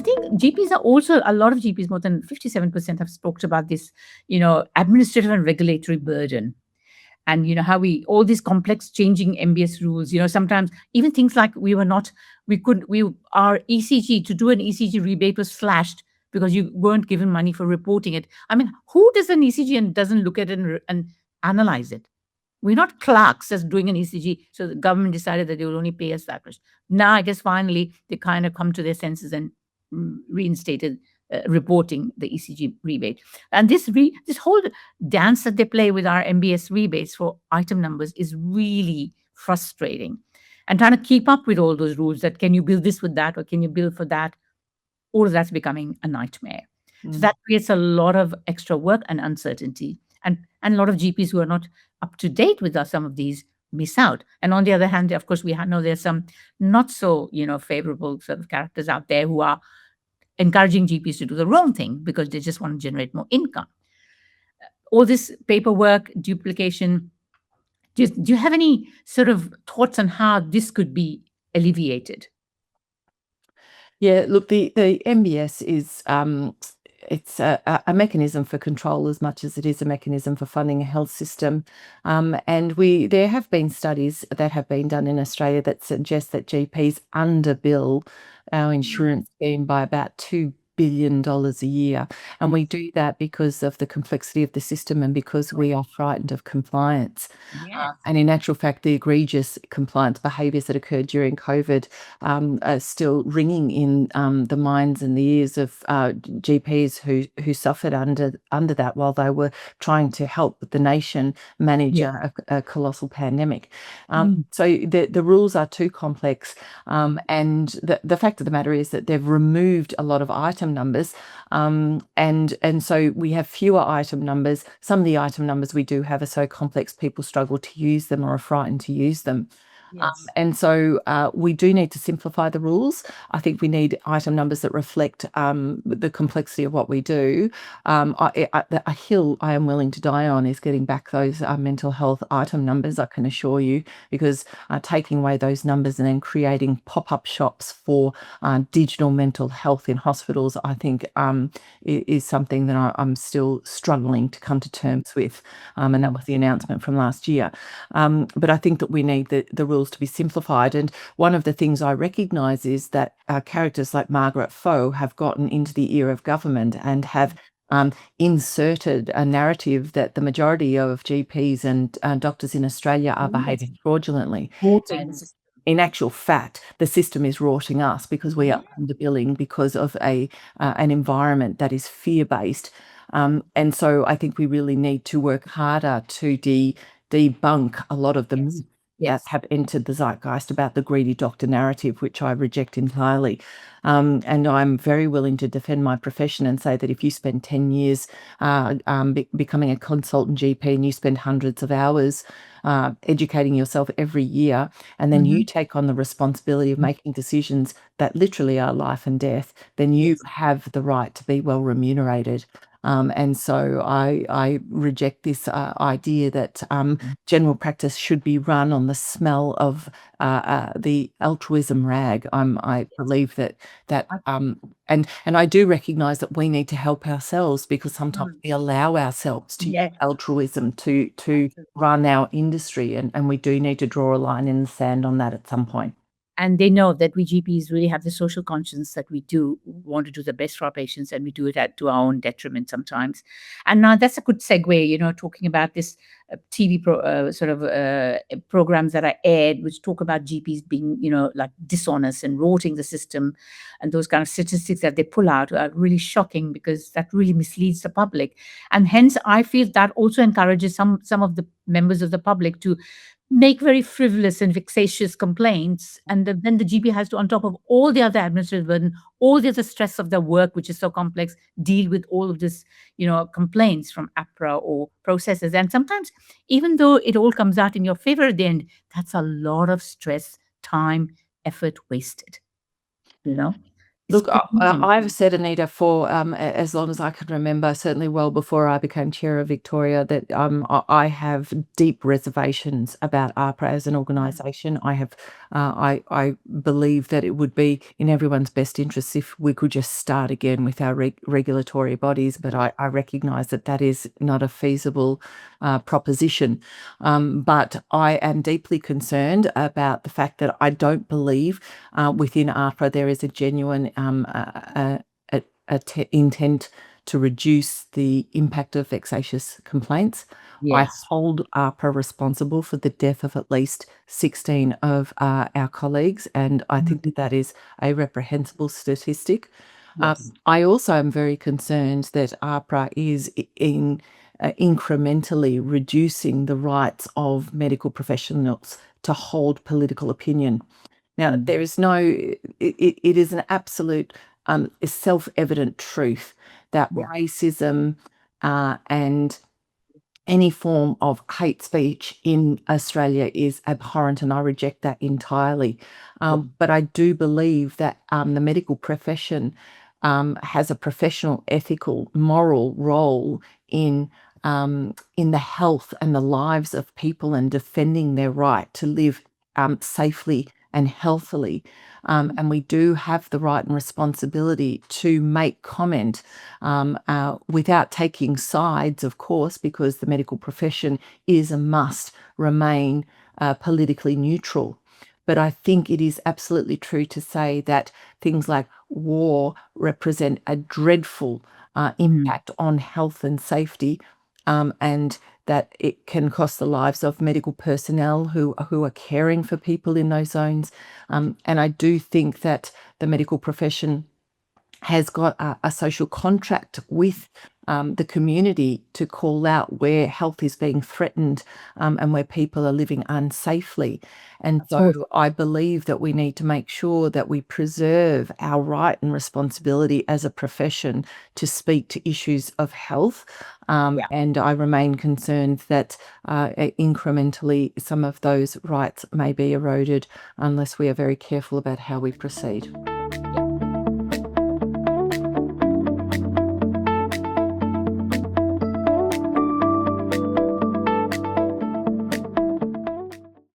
think GPs are also, a lot of GPs, more than 57% have spoken about this, administrative and regulatory burden. And how all these complex changing MBS rules, sometimes even things like our ECG, to do an ECG rebate was slashed because you weren't given money for reporting it. I mean, who does an ECG and doesn't look at it and analyze it? We're not clerks just doing an ECG. So the government decided that they will only pay us that much. Now, I guess finally they kind of come to their senses and reinstated reporting the ECG rebate. And this whole dance that they play with our MBS rebates for item numbers is really frustrating. And trying to keep up with all those rules, that can you bill this with that or can you bill for that? All of that's becoming a nightmare. So that creates a lot of extra work and uncertainty. And a lot of GPs who are not up to date with some of these miss out. And on the other hand, of course, we know there's some not so, favorable sort of characters out there who are encouraging GPs to do the wrong thing because they just want to generate more income. All this paperwork, duplication, do you have any sort of thoughts on how this could be alleviated? Yeah, look, the MBS is it's a mechanism for control as much as it is a mechanism for funding a health system. And there have been studies that have been done in Australia that suggest that GPs underbill our insurance scheme by about $2 billion a year. And we do that because of the complexity of the system and because we are frightened of compliance. Yes. And in actual fact, the egregious compliance behaviours that occurred during COVID are still ringing in the minds and the ears of GPs who suffered under that while they were trying to help the nation manage a colossal pandemic. So the rules are too complex. And the fact of the matter is that they've removed a lot of item numbers. And so we have fewer item numbers. Some of the item numbers we do have are so complex people struggle to use them or are frightened to use them. Yes. And so we do need to simplify the rules. I think we need item numbers that reflect the complexity of what we do. A hill I am willing to die on is getting back those mental health item numbers, I can assure you, because taking away those numbers and then creating pop-up shops for digital mental health in hospitals, I think is something that I'm still struggling to come to terms with. And that was the announcement from last year. But I think that we need the rules to be simplified. And one of the things I recognise is that characters like Margaret Foe have gotten into the ear of government and have inserted a narrative that the majority of GPs and doctors in Australia are behaving fraudulently. In actual fact, the system is rorting us because we are underbilling because of an environment that is fear-based. And so I think we really need to work harder to debunk a lot of the myths that have entered the zeitgeist about the greedy doctor narrative, which I reject entirely. And I'm very willing to defend my profession and say that if you spend 10 years becoming a consultant GP and you spend hundreds of hours educating yourself every year, and then you take on the responsibility of making decisions that literally are life and death, then you have the right to be well remunerated. And so I reject this idea that general practice should be run on the smell of the altruism rag. I believe that and I do recognise that we need to help ourselves because sometimes we allow ourselves to use altruism to run our industry, and we do need to draw a line in the sand on that at some point. And they know that we GPs really have the social conscience that we do want to do the best for our patients, and we do it to our own detriment sometimes. And now that's a good segue, talking about this TV programs that are aired, which talk about GPs being, like dishonest and rorting the system, and those kind of statistics that they pull out are really shocking because that really misleads the public. And hence, I feel that also encourages some of the members of the public to make very frivolous and vexatious complaints, and then the GP has to, on top of all the other administrative burden, all the other stress of their work, which is so complex, deal with all of this, complaints from APRA or processes. And sometimes, even though it all comes out in your favor at the end, that's a lot of stress, time, effort wasted. It's Look, convenient. I've said, Anita, for as long as I can remember, certainly well before I became chair of Victoria, that I have deep reservations about AHPRA as an organisation. I believe that it would be in everyone's best interests if we could just start again with our regulatory bodies, but I recognise that that is not a feasible proposition. But I am deeply concerned about the fact that I don't believe within AHPRA there is a genuine intent to reduce the impact of vexatious complaints. I Yes. hold AHPRA responsible for the death of at least 16 of our colleagues, and I think that that is a reprehensible statistic. Yes. I also am very concerned that AHPRA is incrementally reducing the rights of medical professionals to hold political opinion. Now, there is no, it is an absolute self-evident truth that Yeah. racism and any form of hate speech in Australia is abhorrent, and I reject that entirely. But I do believe that the medical profession has a professional, ethical, moral role in the health and the lives of people and defending their right to live safely and healthily. And we do have the right and responsibility to make comment without taking sides, of course, because the medical profession is and must remain politically neutral. But I think it is absolutely true to say that things like war represent a dreadful impact on health and safety, and that it can cost the lives of medical personnel who are caring for people in those zones. And I do think that the medical profession has got a social contract with the community to call out where health is being threatened and where people are living unsafely. And Of course. so I believe that we need to make sure that we preserve our right and responsibility as a profession to speak to issues of health. Yeah. And I remain concerned that incrementally some of those rights may be eroded unless we are very careful about how we proceed.